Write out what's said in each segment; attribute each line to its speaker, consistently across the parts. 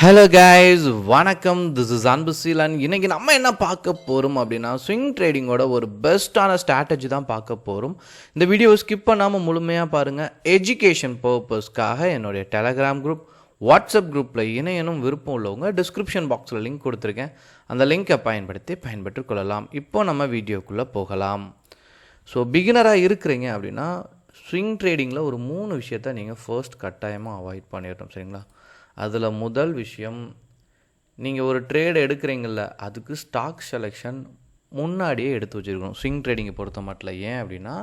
Speaker 1: Hello guys, வணக்கம். This is Anbuseelan. இன்றைக்கி நம்ம என்ன பார்க்க போகிறோம் அப்படின்னா, ஸ்விங் ட்ரேடிங்கோட ஒரு பெஸ்ட்டான ஸ்ட்ராட்டஜி தான் பார்க்க போகிறோம். இந்த வீடியோ ஸ்கிப் பண்ணாமல் முழுமையாக பாருங்கள். எஜுகேஷன் பர்பஸ்க்காக என்னுடைய டெலகிராம் குரூப், வாட்ஸ்அப் குரூப்பில் இணையனும் விருப்பம் உள்ளவங்க டிஸ்கிரிப்ஷன் பாக்ஸில் லிங்க் கொடுத்துருக்கேன். அந்த லிங்கை பயன்படுத்தி கொள்ளலாம். இப்போ நம்ம வீடியோக்குள்ளே போகலாம். ஸோ பிகினராக இருக்கிறீங்க அப்படின்னா ஸ்விங் ட்ரேடிங்கில் ஒரு 3 விஷயத்தை நீங்கள் ஃபர்ஸ்ட் கட்டாயமாக அவாய்ட் பண்ணிடணும். சரிங்களா? அதில் முதல் விஷயம், நீங்கள் ஒரு ட்ரேடு எடுக்கிறீங்கள, அதுக்கு ஸ்டாக் செலெக்ஷன் முன்னாடியே எடுத்து வச்சுருக்கணும். ஸ்விங் ட்ரேடிங்கை பொறுத்த மட்டும். ஏன் அப்படின்னா,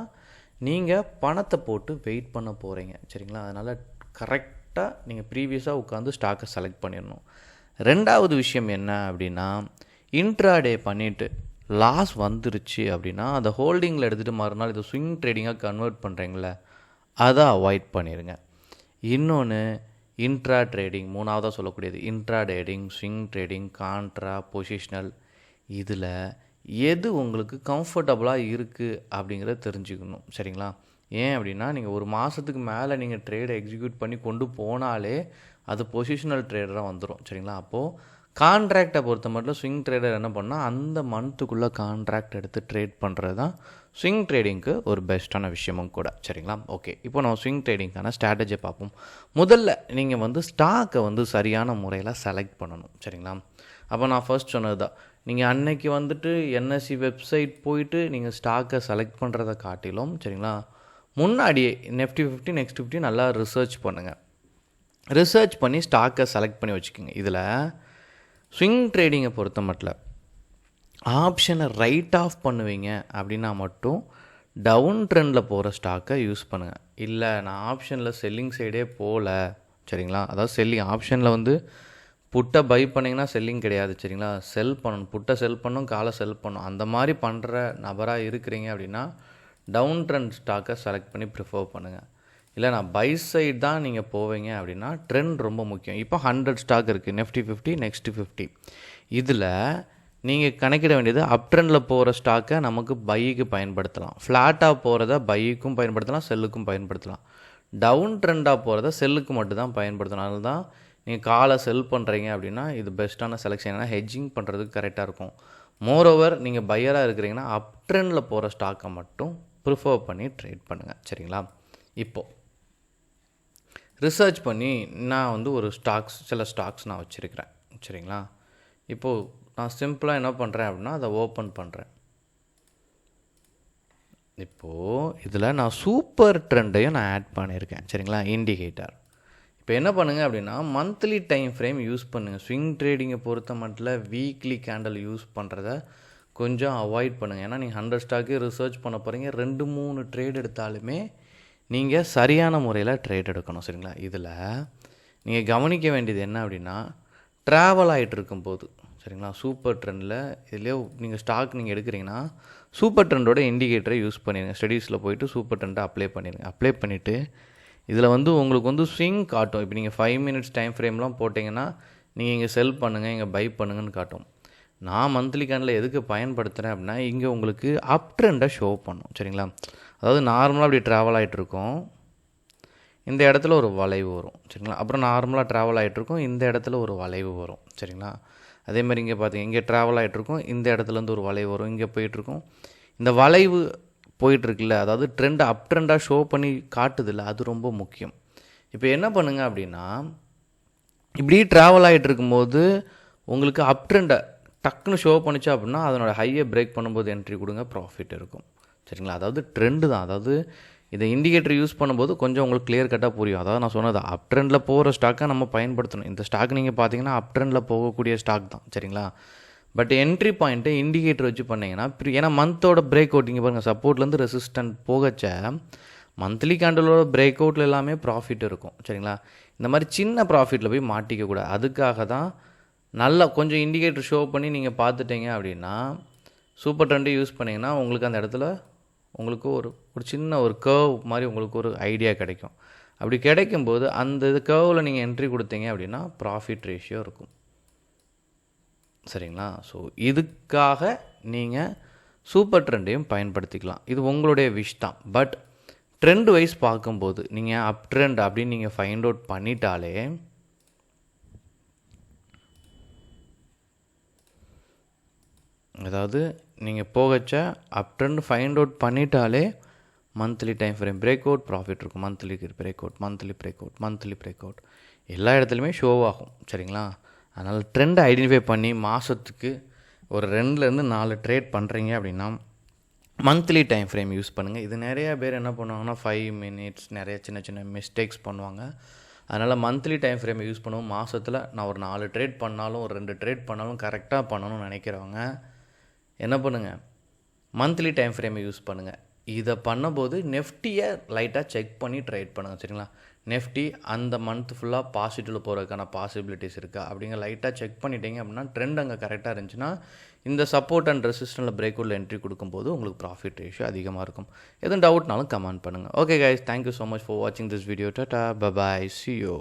Speaker 1: நீங்கள் பணத்தை போட்டு வெயிட் பண்ண போகிறீங்க. சரிங்களா? அதனால் கரெக்டாக நீங்கள் ப்ரீவியஸாக உட்காந்து ஸ்டாக்கை செலக்ட் பண்ணிடணும். ரெண்டாவது விஷயம் என்ன அப்படின்னா, இன்ட்ராடே பண்ணிவிட்டு லாஸ் வந்துருச்சு அப்படின்னா அந்த ஹோல்டிங்கில் எடுத்துகிட்டு மறுநாள் இதை ஸ்விங் ட்ரேடிங்காக கன்வெர்ட் பண்ணுறீங்களே, அதை அவாய்ட் பண்ணிடுங்க. இன்னொன்று, இன்ட்ரா ட்ரேடிங், மூணாவதாக சொல்லக்கூடியது intra trading, swing trading, contra, positional, இதில் எது உங்களுக்கு கம்ஃபர்டபுளாக இருக்குது அப்படிங்கிறத தெரிஞ்சுக்கணும். சரிங்களா? ஏன் அப்படின்னா, நீங்கள் ஒரு மாதத்துக்கு மேலே நீங்கள் ட்ரேடை எக்ஸிக்யூட் பண்ணி கொண்டு போனாலே அது பொசிஷனல் ட்ரேடராக வந்துடும். சரிங்களா? அப்போது கான்ட்ராக்டை பொறுத்த மட்டும் ஸ்விங் ட்ரேடர் என்ன பண்ணால் அந்த மந்த்துக்குள்ளே கான்ட்ராக்ட் எடுத்து ட்ரேட் பண்ணுறது தான் ஸ்விங் ட்ரேடிங்க்கு ஒரு பெஸ்ட்டான விஷயமும் கூட. சரிங்களா? ஓகே, இப்போ நம்ம ஸ்விங் ட்ரேடிங்கான ஸ்ட்ராட்டஜியை பார்ப்போம். முதல்ல நீங்கள் ஸ்டாக்கை சரியான முறையில் செலக்ட் பண்ணணும். சரிங்களா? அப்போ நான் ஃபர்ஸ்ட் சொன்னது தான், நீங்கள் அன்னைக்கு என்எஸ்சி வெப்சைட் போயிட்டு நீங்கள் ஸ்டாக்கை செலக்ட் பண்ணுறதை காட்டிலும், சரிங்களா, முன்னாடியே Nifty 50 Next 50 நல்லா ரிசர்ச் பண்ணுங்கள். ரிசர்ச் பண்ணி ஸ்டாக்கை செலக்ட் பண்ணி வச்சுக்கோங்க. இதில் ஸ்விங் ட்ரேடிங்கை பொறுத்த மட்டும் ஆப்ஷனை ரைட் ஆஃப் பண்ணுவீங்க அப்படின்னா மட்டும் டவுன் ட்ரெண்டில் போகிற ஸ்டாக்கை யூஸ் பண்ணுங்கள். இல்லை, நான் ஆப்ஷனில் செல்லிங் சைடே போகல. சரிங்களா? அதாவது செல்லிங் ஆப்ஷனில் புட்டை பை பண்ணிங்கன்னா செல்லிங் கிடையாது. சரிங்களா? செல் பண்ணணும், புட்டை செல் பண்ணணும், காலை செல் பண்ணணும். அந்த மாதிரி பண்ணுற நபராக இருக்கிறீங்க அப்படின்னா டவுன் ட்ரெண்ட் ஸ்டாக்கை செலக்ட் பண்ணி ப்ரிஃபர் பண்ணுங்கள். இல்லை, நான் பை சைட் தான் நீங்கள் போவீங்க அப்படின்னா ட்ரெண்ட் ரொம்ப முக்கியம். இப்போ 100 ஸ்டாக் இருக்குது, Nifty 50 Next 50. இதில் நீங்கள் கணக்கிட வேண்டியது, அப் ட்ரெண்டில் போகிற ஸ்டாக்கை நமக்கு பைக்கு பயன்படுத்தலாம், ஃப்ளாட்டாக போகிறத பைக்கும் பயன்படுத்தலாம், செல்லுக்கும் பயன்படுத்தலாம். டவுன் ட்ரெண்டாக போகிறத செல்லுக்கு மட்டும்தான் பயன்படுத்தணும். அதனால தான் நீங்கள் காலை செல் பண்ணுறீங்க அப்படின்னா இது பெஸ்ட்டான செலெக்ஷன். ஏன்னா ஹெட்ஜிங் பண்ணுறதுக்கு கரெக்டாக இருக்கும். மோரோவர், நீங்கள் பையராக இருக்கிறீங்கன்னா அப் ட்ரெண்டில் போகிற ஸ்டாக்கை மட்டும் ப்ரிஃபர் பண்ணி ட்ரேட் பண்ணுங்கள். சரிங்களா? இப்போது ரிசர்ச் பண்ணி நான் ஒரு சில ஸ்டாக்ஸ் நான் வச்சுருக்கிறேன். சரிங்களா? இப்போது நான் சிம்பிளாக என்ன பண்ணுறேன் அப்படின்னா அதை ஓப்பன் பண்ணுறேன். இப்போது இதில் நான் சூப்பர் ட்ரெண்டையும் நான் ஆட் பண்ணியிருக்கேன். சரிங்களா? இண்டிகேட்டர். இப்போ என்ன பண்ணுங்கள் அப்படின்னா, மந்த்லி டைம் ஃப்ரேம் யூஸ் பண்ணுங்கள். ஸ்விங் ட்ரேடிங்கை பொறுத்த மட்டும் வீக்லி கேண்டில் யூஸ் பண்ணுறத கொஞ்சம் அவாய்ட் பண்ணுங்கள். ஏன்னா நீங்கள் 100 ஸ்டாக்கே ரிசர்ச் பண்ண போகிறீங்க. 2-3 ட்ரேட் எடுத்தாலுமே நீங்கள் சரியான முறையில் ட்ரேட் எடுக்கணும். சரிங்களா? இதில் நீங்கள் கவனிக்க வேண்டியது என்ன அப்படின்னா, ட்ராவல் ஆகிட்டு இருக்கும்போது, சரிங்களா, சூப்பர் ட்ரெண்டில் இதுலேயே நீங்கள் ஸ்டாக் நீங்கள் எடுக்கிறீங்கன்னா சூப்பர் ட்ரெண்டோட இண்டிகேட்டரை யூஸ் பண்ணிடுங்க. ஸ்டடீஸில் போய்ட்டு சூப்பர் ட்ரெண்டை அப்ளை பண்ணிடுங்க. அப்ளை பண்ணிவிட்டு இதில் உங்களுக்கு ஸ்விங் காட்டும். இப்போ நீங்கள் 5 மினிட்ஸ் டைம் ஃப்ரேம்லாம் போட்டிங்கன்னா நீங்கள் இங்கே செல் பண்ணுங்கள், இங்கே பை பண்ணுங்கன்னு காட்டும். நான் மந்த்லி கேண்டில் எதுக்கு பயன்படுத்துகிறேன் அப்படின்னா, இங்கே உங்களுக்கு அப் ட்ரெண்டை ஷோ பண்ணும். சரிங்களா? அதாவது நார்மலாக அப்படி ட்ராவல் ஆகிட்ருக்கோம், இந்த இடத்துல ஒரு வளைவு வரும். சரிங்களா? அப்புறம் நார்மலாக ட்ராவல் ஆகிட்ருக்கோம், இந்த இடத்துல ஒரு வளைவு வரும். சரிங்களா? அதேமாதிரி இங்கே பார்த்தீங்க, இங்கே ட்ராவல் ஆகிட்ருக்கோம், இந்த இடத்துலேருந்து ஒரு வளைவு வரும், இங்கே போயிட்டுருக்கோம். இந்த வளைவு போயிட்டுருக்குல்ல, அதாவது ட்ரெண்ட் அப் ட்ரெண்டாக ஷோ பண்ணி காட்டுதில்ல, அது ரொம்ப முக்கியம். இப்போ என்ன பண்ணுங்க அப்படின்னா, இப்படி ட்ராவல் ஆகிட்டு இருக்கும்போது உங்களுக்கு அப் ட்ரெண்டை டக்குன்னு ஷோ பண்ணிச்சா அப்படின்னா அதனோட ஹையை பிரேக் பண்ணும்போது என்ட்ரி கொடுங்க, ப்ராஃபிட் இருக்கும். சரிங்களா? அதாவது ட்ரெண்டு தான். அதாவது இதை இண்டிகேட்டர் யூஸ் பண்ணும்போது கொஞ்சம் உங்களுக்கு கிளியர் கட்டாக புரியும். அதாவது நான் சொன்னது அப் ட்ரெண்டில் போகிற ஸ்டாக்கை நம்ம பயன்படுத்தணும். இந்த ஸ்டாக் நீங்கள் பார்த்தீங்கன்னா அப் ட்ரெண்டில் போகக்கூடிய ஸ்டாக் தான். சரிங்களா? பட் என்ட்ரி பாயிண்ட்டை இண்டிகேட்டர் வச்சு பண்ணிங்கன்னா, ஏன்னா மந்தோட பிரேக் அவுட்டிங்க பாருங்கள், சப்போர்ட்லேருந்து ரெசிஸ்டன்ட் போகச்ச மந்த்லி கேண்டலோட பிரேக் அவுட்டில் எல்லாமே ப்ராஃபிட் இருக்கும். சரிங்களா? இந்த மாதிரி சின்ன ப்ராஃபிட்டில் போய் மாட்டிக்கக்கூடாது. அதுக்காக தான் நல்லா கொஞ்சம் இண்டிகேட்டர் ஷோ பண்ணி நீங்கள் பார்த்துட்டீங்க அப்படின்னா சூப்பர் ட்ரெண்டை யூஸ் பண்ணிங்கன்னா உங்களுக்கு அந்த இடத்துல உங்களுக்கு ஒரு சின்ன ஒரு கர்வ் மாதிரி உங்களுக்கு ஒரு ஐடியா கிடைக்கும். அப்படி கிடைக்கும்போது அந்த கர்வில் நீங்கள் என்ட்ரி கொடுத்தீங்க அப்படின்னா ப்ராஃபிட் ரேஷியோ இருக்கும். சரிங்களா? ஸோ இதுக்காக நீங்கள் சூப்பர் ட்ரெண்டையும் பயன்படுத்திக்கலாம். இது உங்களுடைய விஷ் தான். பட் ட்ரெண்ட் வைஸ் பார்க்கும்போது நீங்கள் அப் ட்ரெண்ட் அப்படின்னு நீங்கள் ஃபைண்ட் அவுட் பண்ணிட்டாலே அதாவது நீங்கள் போகச்ச அப் ட்ரெண்ட் ஃபைண்ட் அவுட் பண்ணிட்டாலே monthly time frame break out profit இருக்கும். Monthly break out, monthly break out, monthly break out எல்லா இடத்துலையுமே ஷோ ஆகும். சரிங்களா? அதனால் ட்ரெண்டை ஐடென்டிஃபை பண்ணி மாதத்துக்கு ஒரு 2லேருந்து 4 ட்ரேட் பண்ணுறீங்க அப்படின்னா மந்த்லி டைம் ஃப்ரேம் யூஸ் பண்ணுங்கள். இது நிறையா பேர் என்ன பண்ணுவாங்கன்னா 5 மினிட்ஸ் நிறைய சின்ன சின்ன மிஸ்டேக்ஸ் பண்ணுவாங்க. அதனால் மந்த்லி டைம் ஃப்ரேம் யூஸ் பண்ணுவோம். மாதத்தில் நான் ஒரு 4 ட்ரேட் பண்ணாலும் ஒரு 2 ட்ரேட் பண்ணாலும் கரெக்டாக பண்ணணும்னு நினைக்கிறவங்க என்ன பண்ணுங்கள், மந்த்லி டைம் ஃப்ரேமை யூஸ் பண்ணுங்கள். இதை பண்ணும்போது நெஃப்டியை லைட்டாக செக் பண்ணி ட்ரேட் பண்ணுங்கள். சரிங்களா? நெஃப்டி அந்த மந்த் ஃபுல்லாக பாசிட்டிவில் போகிறதுக்கான பாசிபிலிட்டிஸ் இருக்கா அப்படிங்கிற லைட்டாக செக் பண்ணிட்டீங்க அப்படின்னா ட்ரெண்ட் அங்கே கரெக்டாக இருந்துச்சுன்னா இந்த சப்போர்ட் அண்ட் ரெசிஸ்டன்ஸில் பிரேக் அவுட்டில் என்ட்ரி கொடுக்கும்போது உங்களுக்கு ப்ராஃபிட் ரேஷியோ அதிகமாக இருக்கும். எதுவும் டவுட்னாலும் கமெண்ட் பண்ணுங்கள். Okay guys, thank you so much for வாட்சிங் திஸ் வீடியோ. டாடா, பை, see you.